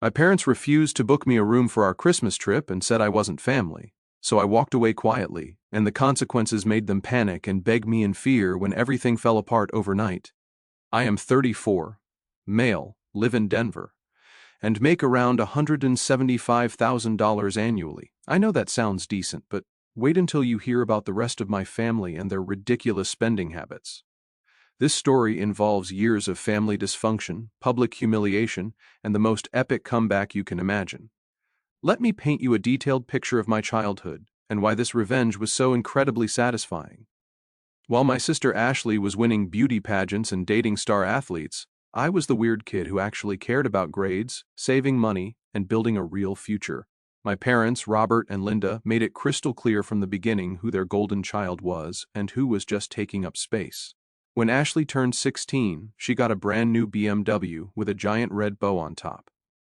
My parents refused to book me a room for our Christmas trip and said I wasn't family, so I walked away quietly, and the consequences made them panic and beg me in fear when everything fell apart overnight. I am 34, male, live in Denver, and make around $175,000 annually. I know that sounds decent, but wait until you hear about the rest of my family and their ridiculous spending habits. This story involves years of family dysfunction, public humiliation, and the most epic comeback you can imagine. Let me paint you a detailed picture of my childhood and why this revenge was so incredibly satisfying. While my sister Ashley was winning beauty pageants and dating star athletes, I was the weird kid who actually cared about grades, saving money, and building a real future. My parents, Robert and Linda, made it crystal clear from the beginning who their golden child was and who was just taking up space. When Ashley turned 16, she got a brand new BMW with a giant red bow on top.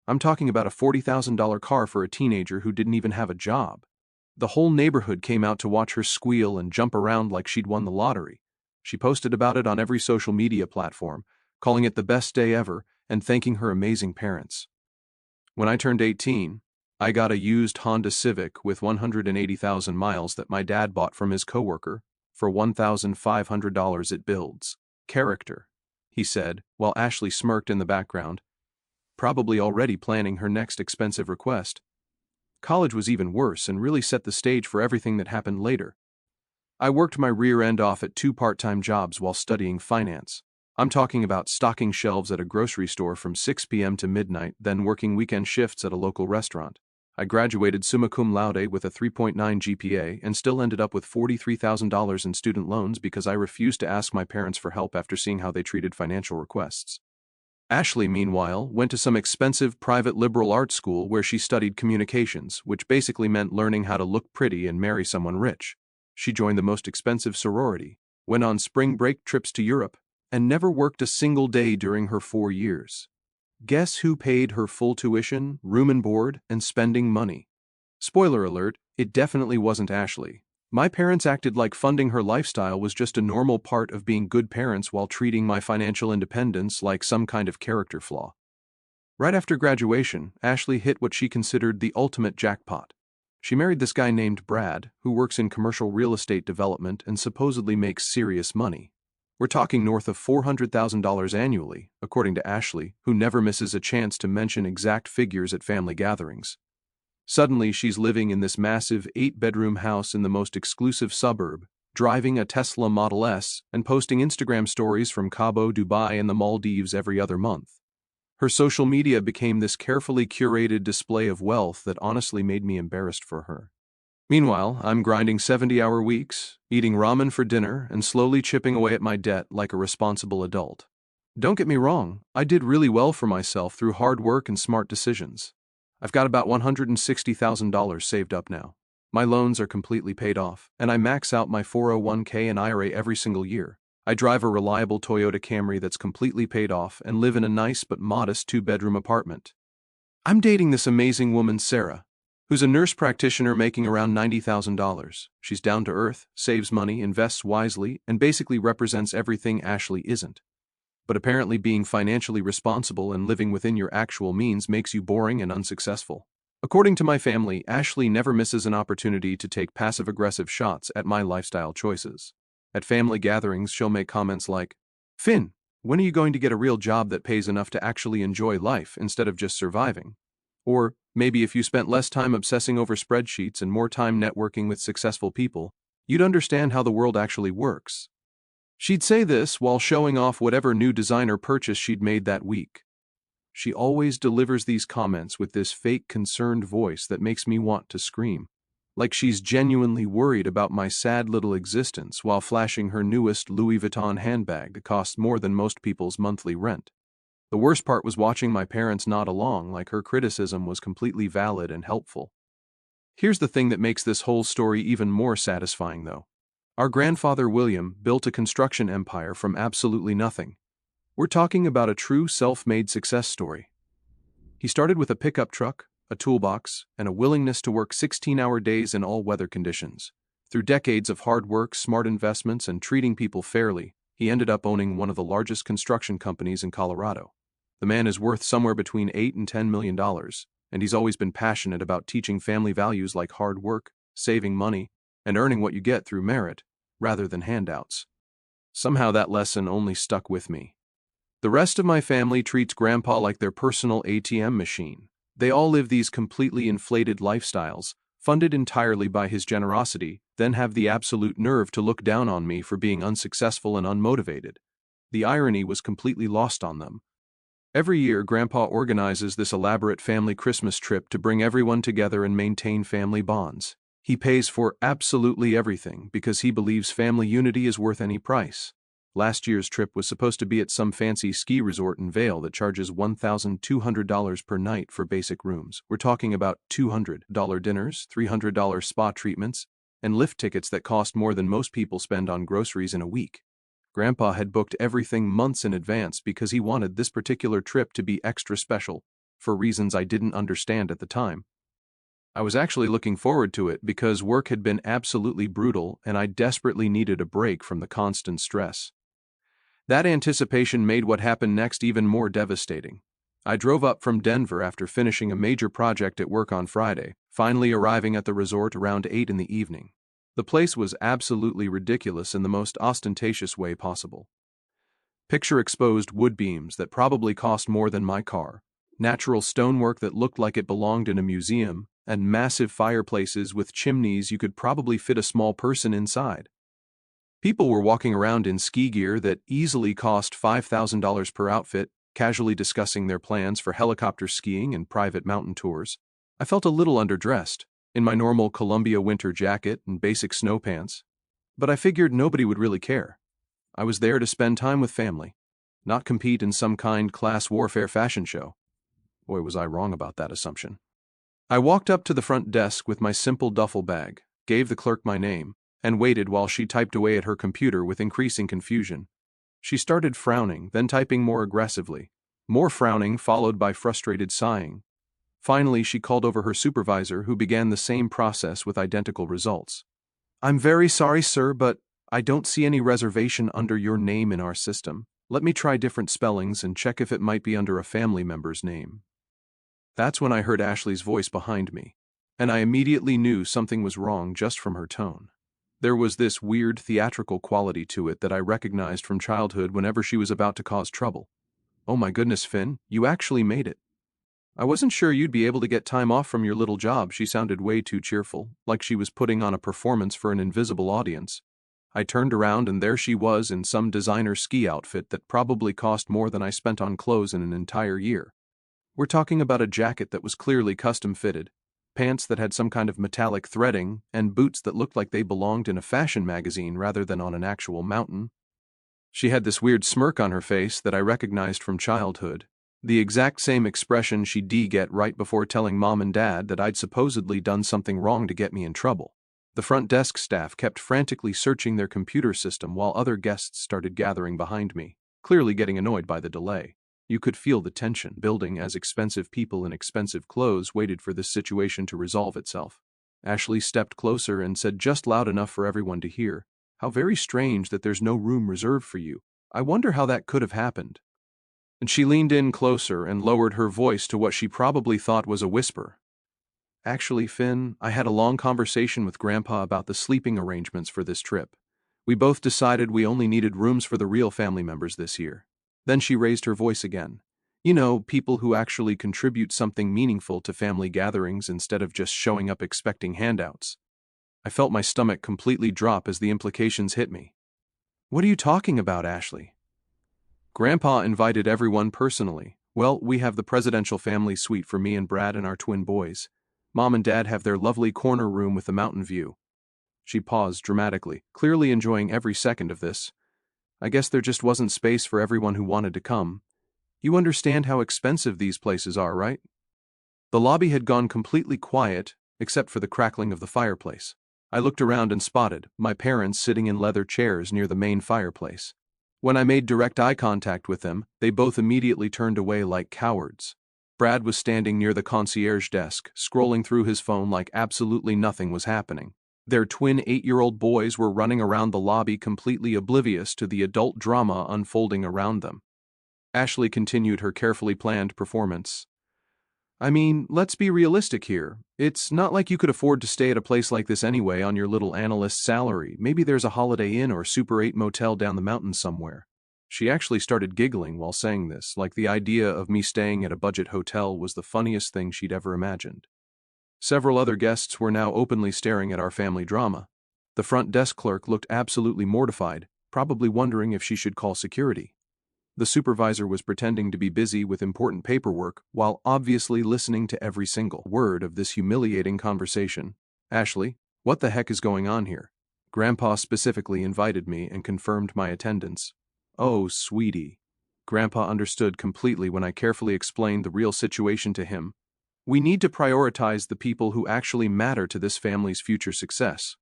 I'm talking about a $40,000 car for a teenager who didn't even have a job. The whole neighborhood came out to watch her squeal and jump around like she'd won the lottery. She posted about it on every social media platform, calling it the best day ever and thanking her amazing parents. When I turned 18, I got a used Honda Civic with 180,000 miles that my dad bought from his coworker for $1,500. It builds character, he said, while Ashley smirked in the background, probably already planning her next expensive request. College was even worse and really set the stage for everything that happened later. I worked my rear end off at 2 part-time jobs while studying finance. I'm talking about stocking shelves at a grocery store from 6 p.m. to midnight, then working weekend shifts at a local restaurant. I graduated summa cum laude with a 3.9 GPA and still ended up with $43,000 in student loans because I refused to ask my parents for help after seeing how they treated financial requests. Ashley, meanwhile, went to some expensive private liberal arts school where she studied communications, which basically meant learning how to look pretty and marry someone rich. She joined the most expensive sorority, went on spring break trips to Europe, and never worked a single day during her 4 years. Guess who paid her full tuition, room and board, and spending money? Spoiler alert, it definitely wasn't Ashley. My parents acted like funding her lifestyle was just a normal part of being good parents while treating my financial independence like some kind of character flaw. Right after graduation, Ashley hit what she considered the ultimate jackpot. She married this guy named Brad, who works in commercial real estate development and supposedly makes serious money. We're talking north of $400,000 annually, according to Ashley, who never misses a chance to mention exact figures at family gatherings. Suddenly, she's living in this massive 8-bedroom house in the most exclusive suburb, driving a Tesla Model S and posting Instagram stories from Cabo, Dubai, and the Maldives every other month. Her social media became this carefully curated display of wealth that honestly made me embarrassed for her. Meanwhile, I'm grinding 70-hour weeks, eating ramen for dinner, and slowly chipping away at my debt like a responsible adult. Don't get me wrong, I did really well for myself through hard work and smart decisions. I've got about $160,000 saved up now. My loans are completely paid off, and I max out my 401k and IRA every single year. I drive a reliable Toyota Camry that's completely paid off and live in a nice but modest 2-bedroom apartment. I'm dating this amazing woman, Sarah, who's a nurse practitioner making around $90,000. She's down to earth, saves money, invests wisely, and basically represents everything Ashley isn't. But apparently being financially responsible and living within your actual means makes you boring and unsuccessful. According to my family, Ashley never misses an opportunity to take passive-aggressive shots at my lifestyle choices. At family gatherings, she'll make comments like, "Finn, when are you going to get a real job that pays enough to actually enjoy life instead of just surviving?" Or, "Maybe if you spent less time obsessing over spreadsheets and more time networking with successful people, you'd understand how the world actually works." She'd say this while showing off whatever new designer purchase she'd made that week. She always delivers these comments with this fake concerned voice that makes me want to scream. Like she's genuinely worried about my sad little existence while flashing her newest Louis Vuitton handbag that costs more than most people's monthly rent. The worst part was watching my parents nod along like her criticism was completely valid and helpful. Here's the thing that makes this whole story even more satisfying, though. Our grandfather William built a construction empire from absolutely nothing. We're talking about a true self-made success story. He started with a pickup truck, a toolbox, and a willingness to work 16-hour days in all weather conditions. Through decades of hard work, smart investments, and treating people fairly, he ended up owning one of the largest construction companies in Colorado. The man is worth somewhere between $8 and $10 million, and he's always been passionate about teaching family values like hard work, saving money, and earning what you get through merit, rather than handouts. Somehow that lesson only stuck with me. The rest of my family treats Grandpa like their personal ATM machine. They all live these completely inflated lifestyles, funded entirely by his generosity, then have the absolute nerve to look down on me for being unsuccessful and unmotivated. The irony was completely lost on them. Every year, Grandpa organizes this elaborate family Christmas trip to bring everyone together and maintain family bonds. He pays for absolutely everything because he believes family unity is worth any price. Last year's trip was supposed to be at some fancy ski resort in Vail that charges $1,200 per night for basic rooms. We're talking about $200 dinners, $300 spa treatments, and lift tickets that cost more than most people spend on groceries in a week. Grandpa had booked everything months in advance because he wanted this particular trip to be extra special, for reasons I didn't understand at the time. I was actually looking forward to it because work had been absolutely brutal and I desperately needed a break from the constant stress. That anticipation made what happened next even more devastating. I drove up from Denver after finishing a major project at work on Friday, finally arriving at the resort around 8 in the evening. The place was absolutely ridiculous in the most ostentatious way possible. Picture exposed wood beams that probably cost more than my car, natural stonework that looked like it belonged in a museum, and massive fireplaces with chimneys you could probably fit a small person inside. People were walking around in ski gear that easily cost $5,000 per outfit, casually discussing their plans for helicopter skiing and private mountain tours. I felt a little underdressed, in my normal Columbia winter jacket and basic snow pants. But I figured nobody would really care. I was there to spend time with family, not compete in some kind class warfare fashion show. Boy, was I wrong about that assumption. I walked up to the front desk with my simple duffel bag, gave the clerk my name, and waited while she typed away at her computer with increasing confusion. She started frowning, then typing more aggressively. More frowning followed by frustrated sighing. Finally, she called over her supervisor, who began the same process with identical results. "I'm very sorry, sir, but I don't see any reservation under your name in our system. Let me try different spellings and check if it might be under a family member's name." That's when I heard Ashley's voice behind me, and I immediately knew something was wrong just from her tone. There was this weird theatrical quality to it that I recognized from childhood whenever she was about to cause trouble. "Oh my goodness, Finn, you actually made it. I wasn't sure you'd be able to get time off from your little job." She sounded way too cheerful, like she was putting on a performance for an invisible audience. I turned around and there she was in some designer ski outfit that probably cost more than I spent on clothes in an entire year. We're talking about a jacket that was clearly custom fitted, pants that had some kind of metallic threading, and boots that looked like they belonged in a fashion magazine rather than on an actual mountain. She had this weird smirk on her face that I recognized from childhood, the exact same expression she'd get right before telling Mom and Dad that I'd supposedly done something wrong to get me in trouble. The front desk staff kept frantically searching their computer system while other guests started gathering behind me, clearly getting annoyed by the delay. You could feel the tension building as expensive people in expensive clothes waited for this situation to resolve itself. Ashley stepped closer and said just loud enough for everyone to hear, "How very strange that there's no room reserved for you. I wonder how that could have happened." And she leaned in closer and lowered her voice to what she probably thought was a whisper. "Actually, Finn, I had a long conversation with Grandpa about the sleeping arrangements for this trip. We both decided we only needed rooms for the real family members this year." Then she raised her voice again. "You know, people who actually contribute something meaningful to family gatherings instead of just showing up expecting handouts." I felt my stomach completely drop as the implications hit me. "What are you talking about, Ashley?" "Grandpa invited everyone personally. Well, we have the presidential family suite for me and Brad and our twin boys. Mom and Dad have their lovely corner room with the mountain view." She paused dramatically, clearly enjoying every second of this. "I guess there just wasn't space for everyone who wanted to come. You understand how expensive these places are, right?" The lobby had gone completely quiet, except for the crackling of the fireplace. I looked around and spotted my parents sitting in leather chairs near the main fireplace. When I made direct eye contact with them, they both immediately turned away like cowards. Brad was standing near the concierge desk, scrolling through his phone like absolutely nothing was happening. Their twin 8-year-old boys were running around the lobby completely oblivious to the adult drama unfolding around them. Ashley continued her carefully planned performance. I mean, let's be realistic here. It's not like you could afford to stay at a place like this anyway on your little analyst salary. Maybe there's a Holiday Inn or Super 8 motel down the mountain somewhere. She actually started giggling while saying this, like the idea of me staying at a budget hotel was the funniest thing she'd ever imagined. Several other guests were now openly staring at our family drama. The front desk clerk looked absolutely mortified, probably wondering if she should call security. The supervisor was pretending to be busy with important paperwork while obviously listening to every single word of this humiliating conversation. Ashley, what the heck is going on here? Grandpa specifically invited me and confirmed my attendance. Oh, sweetie. Grandpa understood completely when I carefully explained the real situation to him. We need to prioritize the people who actually matter to this family's future success.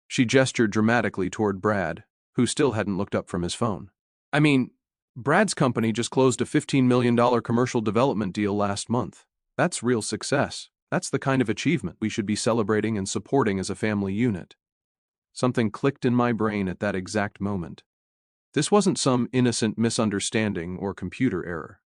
She gestured dramatically toward Brad, who still hadn't looked up from his phone. I mean, Brad's company just closed a $15 million commercial development deal last month. That's real success. That's the kind of achievement we should be celebrating and supporting as a family unit. Something clicked in my brain at that exact moment. This wasn't some innocent misunderstanding or computer error.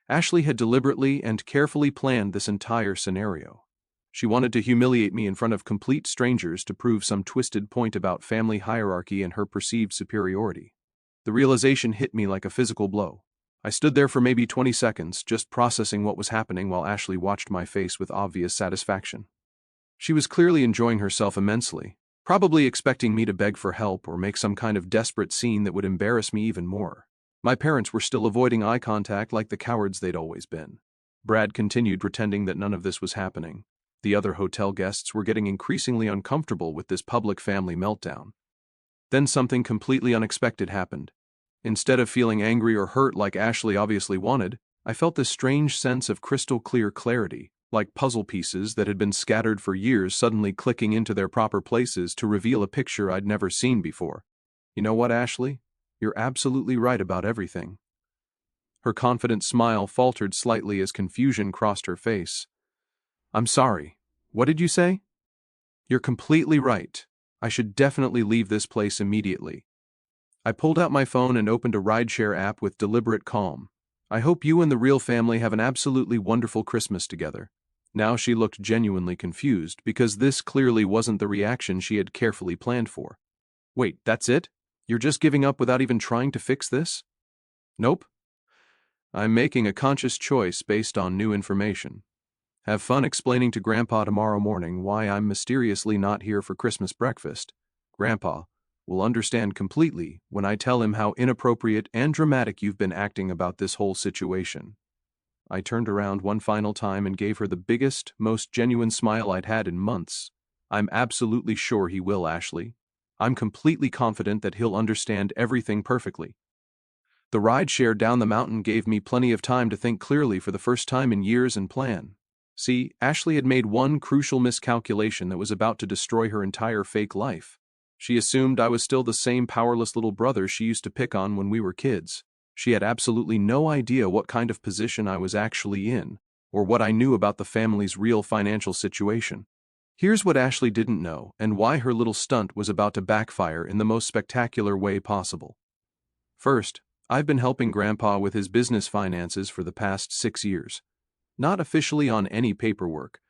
Ashley had deliberately and carefully planned this entire scenario. She wanted to humiliate me in front of complete strangers to prove some twisted point about family hierarchy and her perceived superiority. The realization hit me like a physical blow. I stood there for maybe 20 seconds, just processing what was happening while Ashley watched my face with obvious satisfaction. She was clearly enjoying herself immensely, probably expecting me to beg for help or make some kind of desperate scene that would embarrass me even more. My parents were still avoiding eye contact like the cowards they'd always been. Brad continued pretending that none of this was happening. The other hotel guests were getting increasingly uncomfortable with this public family meltdown. Then something completely unexpected happened. Instead of feeling angry or hurt like Ashley obviously wanted, I felt this strange sense of crystal clear clarity, like puzzle pieces that had been scattered for years suddenly clicking into their proper places to reveal a picture I'd never seen before. You know what, Ashley? You're absolutely right about everything. Her confident smile faltered slightly as confusion crossed her face. I'm sorry. What did you say? You're completely right. I should definitely leave this place immediately. I pulled out my phone and opened a rideshare app with deliberate calm. I hope you and the real family have an absolutely wonderful Christmas together. Now she looked genuinely confused because this clearly wasn't the reaction she had carefully planned for. Wait, that's it? You're just giving up without even trying to fix this? Nope. I'm making a conscious choice based on new information. Have fun explaining to Grandpa tomorrow morning why I'm mysteriously not here for Christmas breakfast. Grandpa will understand completely when I tell him how inappropriate and dramatic you've been acting about this whole situation. I turned around one final time and gave her the biggest, most genuine smile I'd had in months. I'm absolutely sure he will, Ashley. I'm completely confident that he'll understand everything perfectly. The ride share down the mountain gave me plenty of time to think clearly for the first time in years and plan. See, Ashley had made one crucial miscalculation that was about to destroy her entire fake life. She assumed I was still the same powerless little brother she used to pick on when we were kids. She had absolutely no idea what kind of position I was actually in, or what I knew about the family's real financial situation. Here's what Ashley didn't know, and why her little stunt was about to backfire in the most spectacular way possible. First, I've been helping Grandpa with his business finances for the past 6 years. Not officially on any paperwork,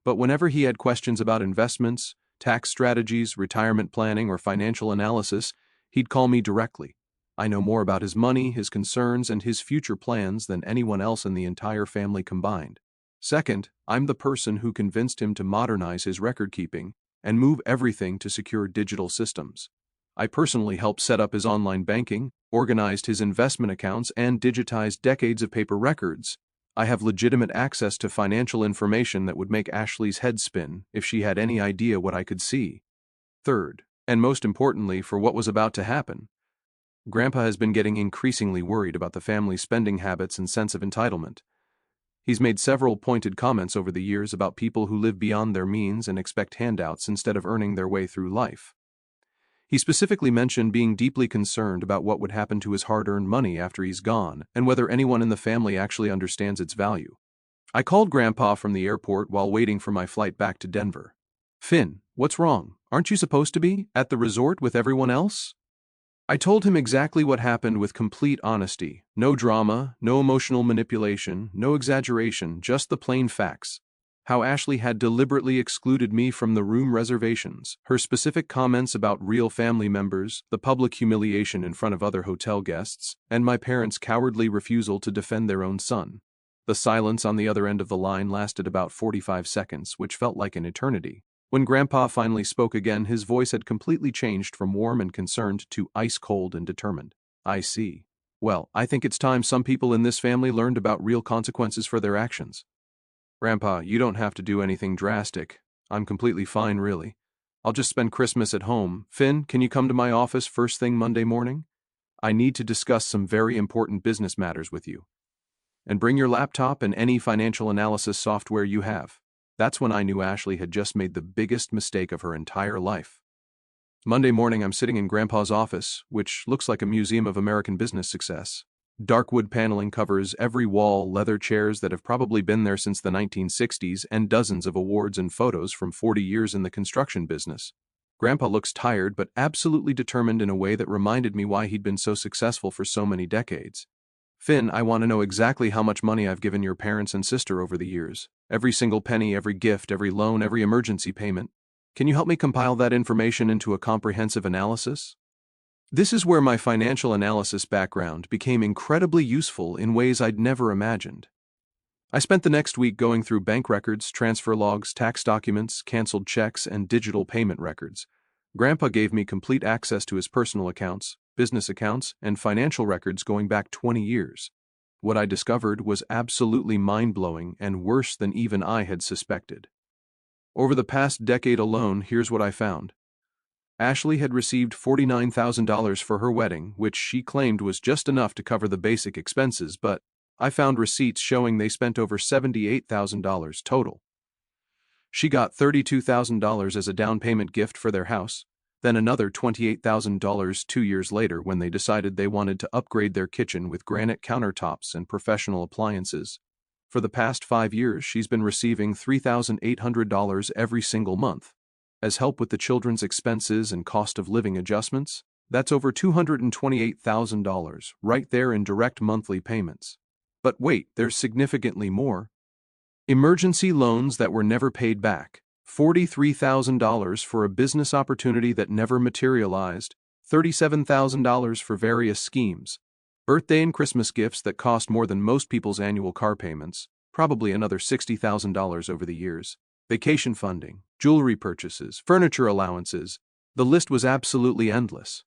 but whenever he had questions about investments, tax strategies, retirement planning, or financial analysis, he'd call me directly. I know more about his money, his concerns, and his future plans than anyone else in the entire family combined. Second, I'm the person who convinced him to modernize his record-keeping and move everything to secure digital systems. I personally helped set up his online banking, organized his investment accounts, and digitized decades of paper records. I have legitimate access to financial information that would make Ashley's head spin if she had any idea what I could see. Third, and most importantly for what was about to happen, Grandpa has been getting increasingly worried about the family's spending habits and sense of entitlement. He's made several pointed comments over the years about people who live beyond their means and expect handouts instead of earning their way through life. He specifically mentioned being deeply concerned about what would happen to his hard-earned money after he's gone and whether anyone in the family actually understands its value. I called Grandpa from the airport while waiting for my flight back to Denver. Finn, what's wrong? Aren't you supposed to be at the resort with everyone else? I told him exactly what happened with complete honesty. No drama, no emotional manipulation, no exaggeration, just the plain facts. How Ashley had deliberately excluded me from the room reservations, her specific comments about real family members, the public humiliation in front of other hotel guests, and my parents' cowardly refusal to defend their own son. The silence on the other end of the line lasted about 45 seconds, which felt like an eternity. When Grandpa finally spoke again, his voice had completely changed from warm and concerned to ice-cold and determined. I see. Well, I think it's time some people in this family learned about real consequences for their actions. Grandpa, you don't have to do anything drastic. I'm completely fine, really. I'll just spend Christmas at home. Finn, can you come to my office first thing Monday morning? I need to discuss some very important business matters with you. And bring your laptop and any financial analysis software you have. That's when I knew Ashley had just made the biggest mistake of her entire life. Monday morning, I'm sitting in Grandpa's office, which looks like a museum of American business success. Dark wood paneling covers every wall, leather chairs that have probably been there since the 1960s, and dozens of awards and photos from 40 years in the construction business. Grandpa looks tired but absolutely determined in a way that reminded me why he'd been so successful for so many decades. Finn, I want to know exactly how much money I've given your parents and sister over the years. Every single penny, every gift, every loan, every emergency payment. Can you help me compile that information into a comprehensive analysis? This is where my financial analysis background became incredibly useful in ways I'd never imagined. I spent the next week going through bank records, transfer logs, tax documents, canceled checks, and digital payment records. Grandpa gave me complete access to his personal accounts, business accounts, and financial records going back 20 years. What I discovered was absolutely mind-blowing and worse than even I had suspected. Over the past decade alone, here's what I found. Ashley had received $49,000 for her wedding, which she claimed was just enough to cover the basic expenses, but I found receipts showing they spent over $78,000 total. She got $32,000 as a down payment gift for their house, then another $28,000 2 years later when they decided they wanted to upgrade their kitchen with granite countertops and professional appliances. For the past 5 years, she's been receiving $3,800 every single month. As help with the children's expenses and cost of living adjustments, that's over $228,000 right there in direct monthly payments. But wait, there's significantly more. Emergency loans that were never paid back. $43,000 for a business opportunity that never materialized, $37,000 for various schemes, birthday and Christmas gifts that cost more than most people's annual car payments, probably another $60,000 over the years, vacation funding, jewelry purchases, furniture allowances. The list was absolutely endless.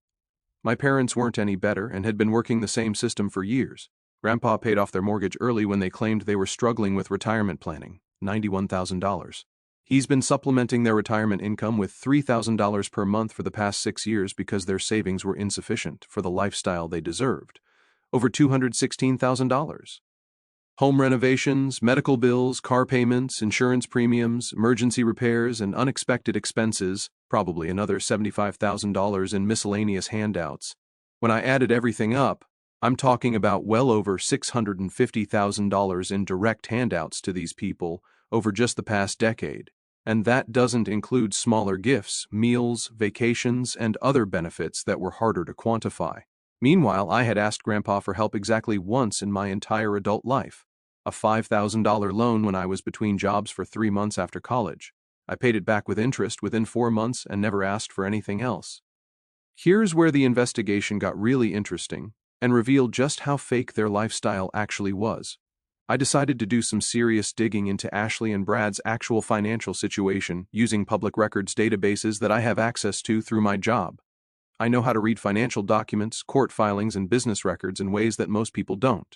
My parents weren't any better and had been working the same system for years. Grandpa paid off their mortgage early when they claimed they were struggling with retirement planning, $91,000. He's been supplementing their retirement income with $3,000 per month for the past 6 years because their savings were insufficient for the lifestyle they deserved, over $216,000. Home renovations, medical bills, car payments, insurance premiums, emergency repairs, and unexpected expenses, probably another $75,000 in miscellaneous handouts. When I added everything up, I'm talking about well over $650,000 in direct handouts to these people over just the past decade. And that doesn't include smaller gifts, meals, vacations, and other benefits that were harder to quantify. Meanwhile, I had asked Grandpa for help exactly once in my entire adult life. A $5,000 loan when I was between jobs for 3 months after college. I paid it back with interest within 4 months and never asked for anything else. Here's where the investigation got really interesting and revealed just how fake their lifestyle actually was. I decided to do some serious digging into Ashley and Brad's actual financial situation using public records databases that I have access to through my job. I know how to read financial documents, court filings, and business records in ways that most people don't.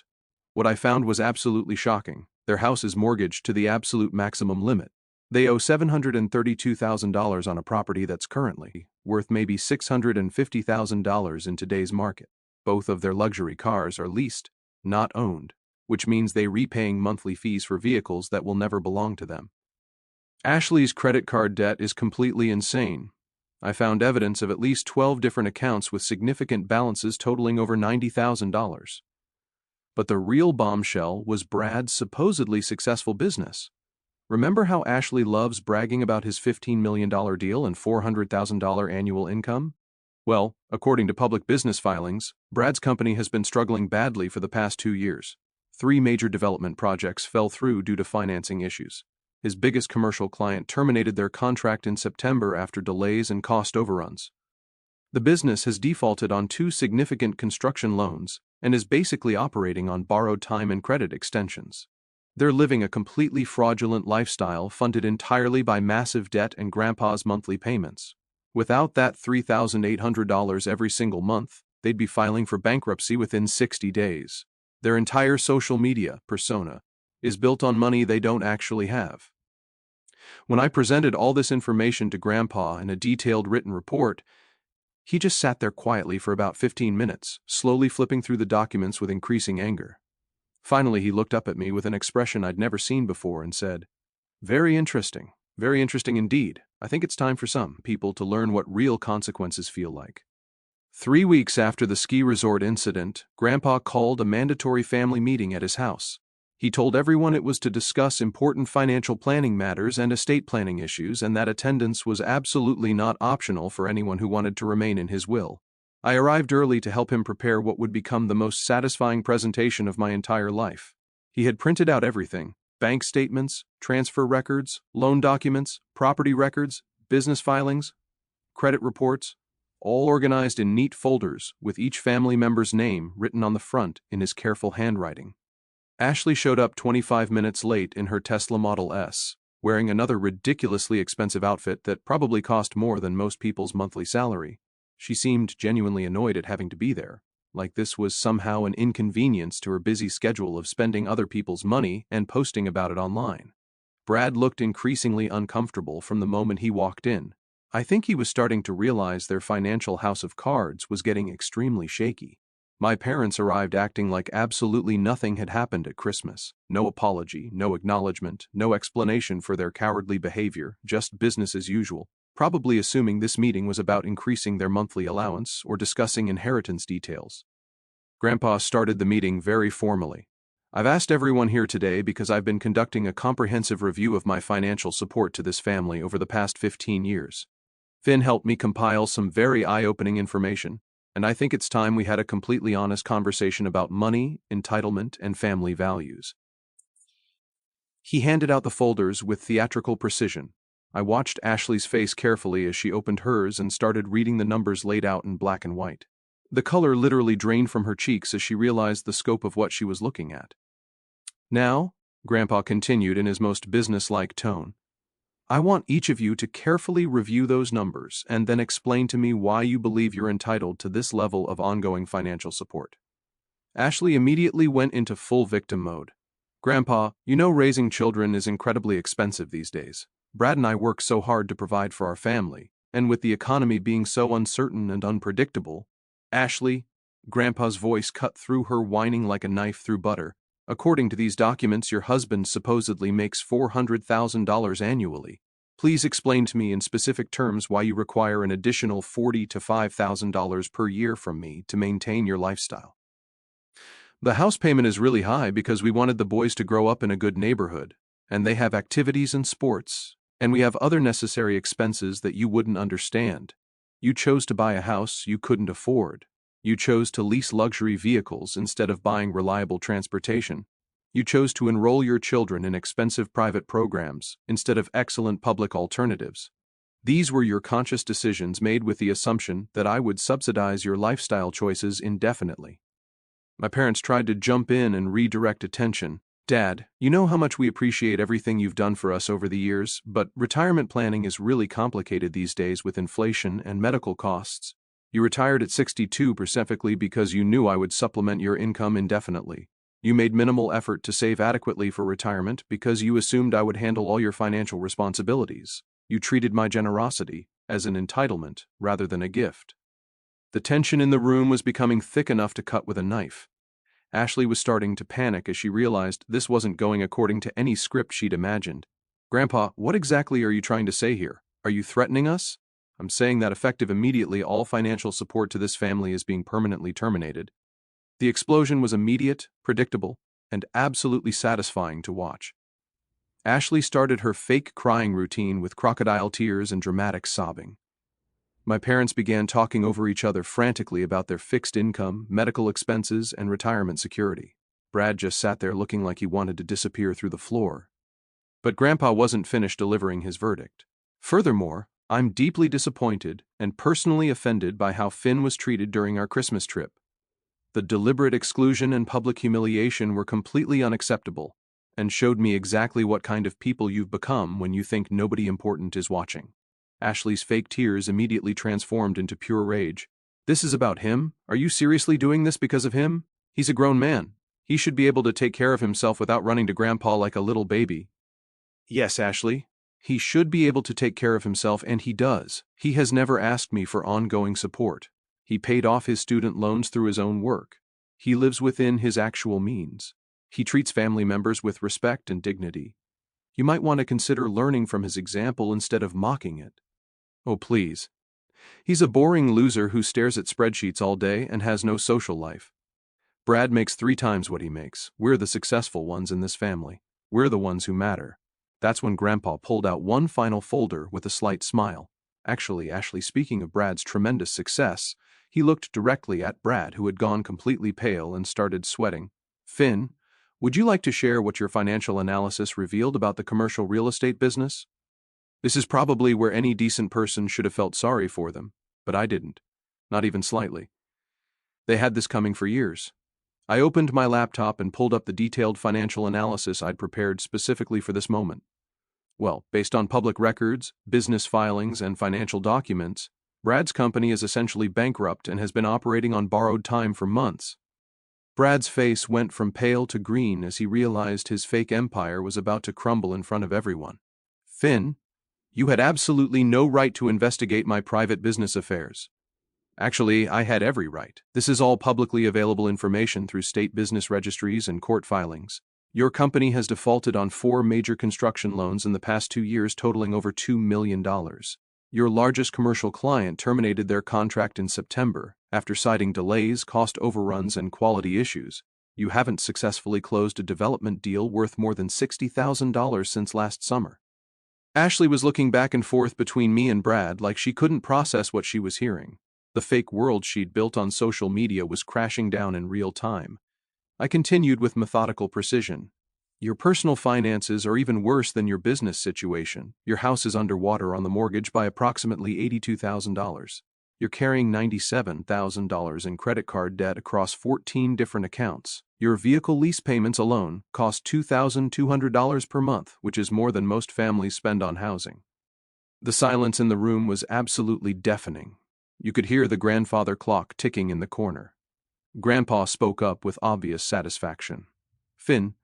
What I found was absolutely shocking. Their house is mortgaged to the absolute maximum limit. They owe $732,000 on a property that's currently worth maybe $650,000 in today's market. Both of their luxury cars are leased, not owned, which means they're repaying monthly fees for vehicles that will never belong to them. Ashley's credit card debt is completely insane. I found evidence of at least 12 different accounts with significant balances totaling over $90,000. But the real bombshell was Brad's supposedly successful business. Remember how Ashley loves bragging about his $15 million deal and $400,000 annual income? Well, according to public business filings, Brad's company has been struggling badly for the past 2 years. 3 major development projects fell through due to financing issues. His biggest commercial client terminated their contract in September after delays and cost overruns. The business has defaulted on 2 significant construction loans and is basically operating on borrowed time and credit extensions. They're living a completely fraudulent lifestyle funded entirely by massive debt and Grandpa's monthly payments. Without that $3,800 every single month, they'd be filing for bankruptcy within 60 days. Their entire social media persona is built on money they don't actually have. When I presented all this information to Grandpa in a detailed written report, he just sat there quietly for about 15 minutes, slowly flipping through the documents with increasing anger. Finally, he looked up at me with an expression I'd never seen before and said, very interesting indeed. I think it's time for some people to learn what real consequences feel like." 3 weeks after the ski resort incident, Grandpa called a mandatory family meeting at his house. He told everyone it was to discuss important financial planning matters and estate planning issues, and that attendance was absolutely not optional for anyone who wanted to remain in his will. I arrived early to help him prepare what would become the most satisfying presentation of my entire life. He had printed out everything: bank statements, transfer records, loan documents, property records, business filings, credit reports, all organized in neat folders with each family member's name written on the front in his careful handwriting. Ashley showed up 25 minutes late in her Tesla Model S, wearing another ridiculously expensive outfit that probably cost more than most people's monthly salary. She seemed genuinely annoyed at having to be there, like this was somehow an inconvenience to her busy schedule of spending other people's money and posting about it online. Brad looked increasingly uncomfortable from the moment he walked in. I think he was starting to realize their financial house of cards was getting extremely shaky. My parents arrived acting like absolutely nothing had happened at Christmas. No apology, no acknowledgement, no explanation for their cowardly behavior, just business as usual, probably assuming this meeting was about increasing their monthly allowance or discussing inheritance details. Grandpa started the meeting very formally. "I've asked everyone here today because I've been conducting a comprehensive review of my financial support to this family over the past 15 years. Finn helped me compile some very eye-opening information, and I think it's time we had a completely honest conversation about money, entitlement, and family values." He handed out the folders with theatrical precision. I watched Ashley's face carefully as she opened hers and started reading the numbers laid out in black and white. The color literally drained from her cheeks as she realized the scope of what she was looking at. "Now," Grandpa continued in his most businesslike tone, "I want each of you to carefully review those numbers and then explain to me why you believe you're entitled to this level of ongoing financial support." Ashley immediately went into full victim mode. "Grandpa, you know raising children is incredibly expensive these days. Brad and I work so hard to provide for our family, and with the economy being so uncertain and unpredictable—" "Ashley," Grandpa's voice cut through her, whining like a knife through butter, "according to these documents, your husband supposedly makes $400,000 annually. Please explain to me in specific terms why you require an additional $40,000 to $5,000 per year from me to maintain your lifestyle." "The house payment is really high because we wanted the boys to grow up in a good neighborhood, and they have activities and sports, and we have other necessary expenses that you wouldn't understand. You chose to buy a house you couldn't afford. You chose to lease luxury vehicles instead of buying reliable transportation. You chose to enroll your children in expensive private programs instead of excellent public alternatives. These were your conscious decisions made with the assumption that I would subsidize your lifestyle choices indefinitely." My parents tried to jump in and redirect attention. "Dad, you know how much we appreciate everything you've done for us over the years, but retirement planning is really complicated these days with inflation and medical costs. You retired at 62 specifically because you knew I would supplement your income indefinitely. You made minimal effort to save adequately for retirement because you assumed I would handle all your financial responsibilities. You treated my generosity as an entitlement rather than a gift." The tension in the room was becoming thick enough to cut with a knife. Ashley was starting to panic as she realized this wasn't going according to any script she'd imagined. "Grandpa, what exactly are you trying to say here? Are you threatening us?" "I'm saying that effective immediately, all financial support to this family is being permanently terminated." The explosion was immediate, predictable, and absolutely satisfying to watch. Ashley started her fake crying routine with crocodile tears and dramatic sobbing. My parents began talking over each other frantically about their fixed income, medical expenses, and retirement security. Brad just sat there looking like he wanted to disappear through the floor. But Grandpa wasn't finished delivering his verdict. Furthermore, I'm deeply disappointed and personally offended by how Finn was treated during our Christmas trip. The deliberate exclusion and public humiliation were completely unacceptable and showed me exactly what kind of people you've become when you think nobody important is watching. Ashley's fake tears immediately transformed into pure rage. This is about him? Are you seriously doing this because of him? He's a grown man. He should be able to take care of himself without running to Grandpa like a little baby. Yes, Ashley. He should be able to take care of himself, and he does. He has never asked me for ongoing support. He paid off his student loans through his own work. He lives within his actual means. He treats family members with respect and dignity. You might want to consider learning from his example instead of mocking it. Oh, please. He's a boring loser who stares at spreadsheets all day and has no social life. Brad makes 3 times what he makes. We're the successful ones in this family. We're the ones who matter. That's when Grandpa pulled out one final folder with a slight smile. Actually, speaking of Brad's tremendous success, he looked directly at Brad, who had gone completely pale and started sweating. Finn, would you like to share what your financial analysis revealed about the commercial real estate business? This is probably where any decent person should have felt sorry for them, but I didn't. Not even slightly. They had this coming for years. I opened my laptop and pulled up the detailed financial analysis I'd prepared specifically for this moment. Well, based on public records, business filings, and financial documents, Brad's company is essentially bankrupt and has been operating on borrowed time for months. Brad's face went from pale to green as he realized his fake empire was about to crumble in front of everyone. Finn, you had absolutely no right to investigate my private business affairs. Actually, I had every right. This is all publicly available information through state business registries and court filings. Your company has defaulted on 4 major construction loans in the past 2 years totaling over $2 million. Your largest commercial client terminated their contract in September after citing delays, cost overruns, and quality issues. You haven't successfully closed a development deal worth more than $60,000 since last summer. Ashley was looking back and forth between me and Brad like she couldn't process what she was hearing. The fake world she'd built on social media was crashing down in real time. I continued with methodical precision. Your personal finances are even worse than your business situation. Your house is underwater on the mortgage by approximately $82,000. You're carrying $97,000 in credit card debt across 14 different accounts. Your vehicle lease payments alone cost $2,200 per month, which is more than most families spend on housing. The silence in the room was absolutely deafening. You could hear the grandfather clock ticking in the corner. Grandpa spoke up with obvious satisfaction. Finn,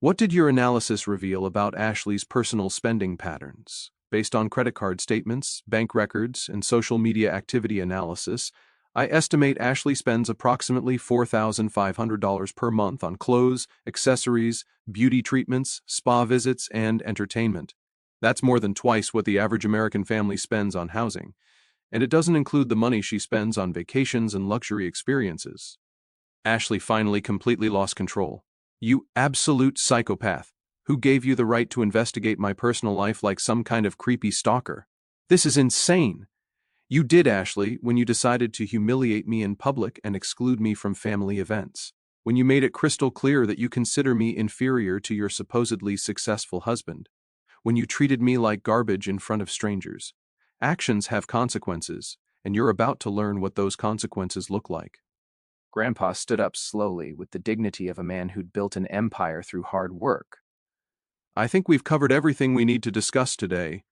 what did your analysis reveal about Ashley's personal spending patterns? Based on credit card statements, bank records, and social media activity analysis, I estimate Ashley spends approximately $4,500 per month on clothes, accessories, beauty treatments, spa visits, and entertainment. That's more than twice what the average American family spends on housing, and it doesn't include the money she spends on vacations and luxury experiences. Ashley finally completely lost control. You absolute psychopath. Who gave you the right to investigate my personal life like some kind of creepy stalker? This is insane. You did, Ashley, when you decided to humiliate me in public and exclude me from family events. When you made it crystal clear that you consider me inferior to your supposedly successful husband. When you treated me like garbage in front of strangers. Actions have consequences, and you're about to learn what those consequences look like. Grandpa stood up slowly with the dignity of a man who'd built an empire through hard work. I think we've covered everything we need to discuss today.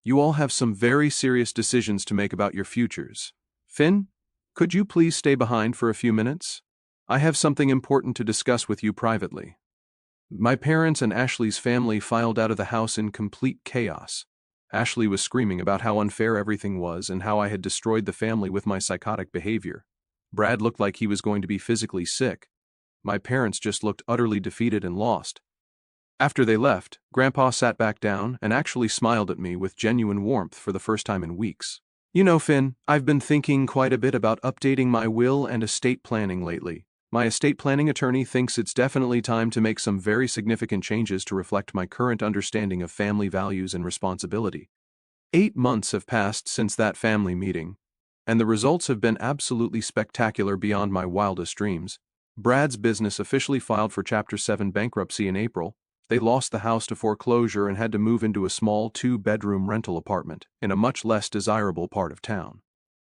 You all have some very serious decisions to make about your futures. Finn, could you please stay behind for a few minutes? I have something important to discuss with you privately. My parents and Ashley's family filed out of the house in complete chaos. Ashley was screaming about how unfair everything was and how I had destroyed the family with my psychotic behavior. Brad looked like he was going to be physically sick. My parents just looked utterly defeated and lost. After they left, Grandpa sat back down and actually smiled at me with genuine warmth for the first time in weeks. You know, Finn, I've been thinking quite a bit about updating my will and estate planning lately. My estate planning attorney thinks it's definitely time to make some very significant changes to reflect my current understanding of family values and responsibility. 8 months have passed since that family meeting, And the results have been absolutely spectacular beyond my wildest dreams. Brad's business officially filed for Chapter 7 bankruptcy in April. They lost the house to foreclosure and had to move into a small 2-bedroom rental apartment in a much less desirable part of town.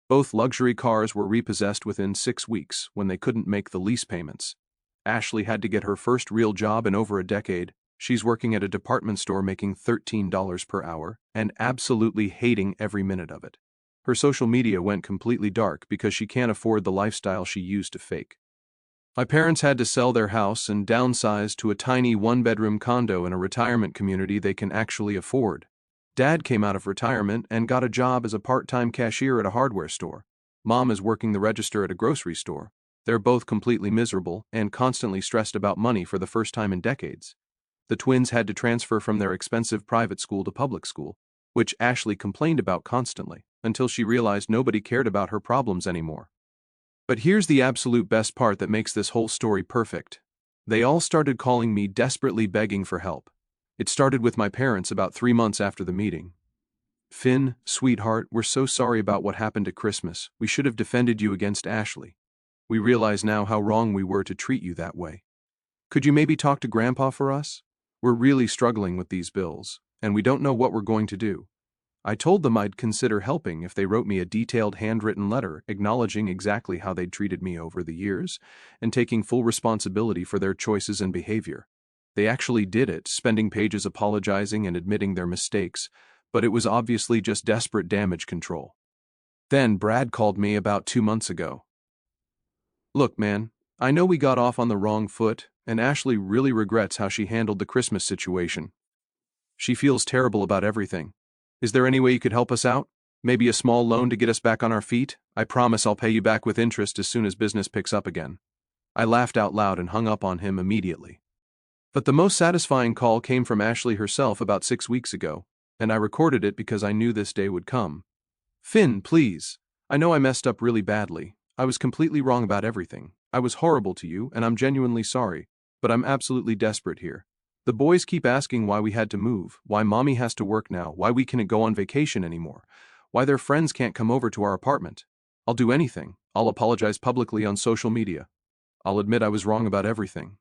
Both luxury cars were repossessed within 6 weeks when they couldn't make the lease payments. Ashley had to get her first real job in over a decade. She's working at a department store making $13 per hour and absolutely hating every minute of it. Her social media went completely dark because she can't afford the lifestyle she used to fake. My parents had to sell their house and downsize to a tiny 1-bedroom condo in a retirement community they can actually afford. Dad came out of retirement and got a job as a part-time cashier at a hardware store. Mom is working the register at a grocery store. They're both completely miserable and constantly stressed about money for the first time in decades. The twins had to transfer from their expensive private school to public school, which Ashley complained about constantly, until she realized nobody cared about her problems anymore. But here's the absolute best part that makes this whole story perfect. They all started calling me, desperately begging for help. It started with my parents about 3 months after the meeting. "Finn, sweetheart, we're so sorry about what happened at Christmas. We should have defended you against Ashley. We realize now how wrong we were to treat you that way. Could you maybe talk to Grandpa for us? We're really struggling with these bills, and we don't know what we're going to do." I told them I'd consider helping if they wrote me a detailed handwritten letter acknowledging exactly how they'd treated me over the years and taking full responsibility for their choices and behavior. They actually did it, spending pages apologizing and admitting their mistakes, but it was obviously just desperate damage control. Then Brad called me about 2 months ago. "Look, man, I know we got off on the wrong foot, and Ashley really regrets how she handled the Christmas situation. She feels terrible about everything. Is there any way you could help us out? Maybe a small loan to get us back on our feet? I promise I'll pay you back with interest as soon as business picks up again." I laughed out loud and hung up on him immediately. But the most satisfying call came from Ashley herself about 6 weeks ago, and I recorded it because I knew this day would come. "Finn, please. I know I messed up really badly. I was completely wrong about everything. I was horrible to you, and I'm genuinely sorry, but I'm absolutely desperate here. The boys keep asking why we had to move, why mommy has to work now, why we can't go on vacation anymore, why their friends can't come over to our apartment. I'll do anything. I'll apologize publicly on social media. I'll admit I was wrong about everything.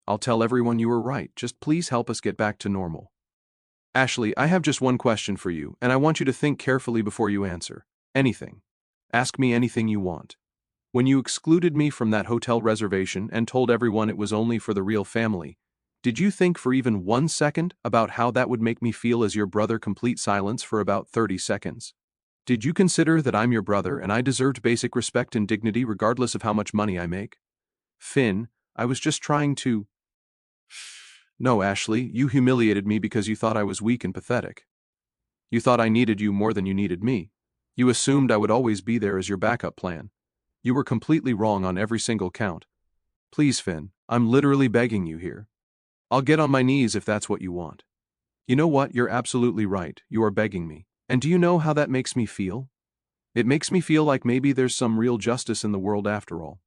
I'll tell everyone you were right. Just please help us get back to normal." Ashley, I have just one question for you, and I want you to think carefully before you answer. Anything. Ask me anything you want. When you excluded me from that hotel reservation and told everyone it was only for the real family, did you think for even 1 second about how that would make me feel as your brother? Complete silence for about 30 seconds. Did you consider that I'm your brother and I deserved basic respect and dignity regardless of how much money I make? Finn, I was just trying to... No, Ashley, you humiliated me because you thought I was weak and pathetic. You thought I needed you more than you needed me. You assumed I would always be there as your backup plan. You were completely wrong on every single count. Please, Finn, I'm literally begging you here. I'll get on my knees if that's what you want. You know what? You're absolutely right. You are begging me. And do you know how that makes me feel? It makes me feel like maybe there's some real justice in the world after all.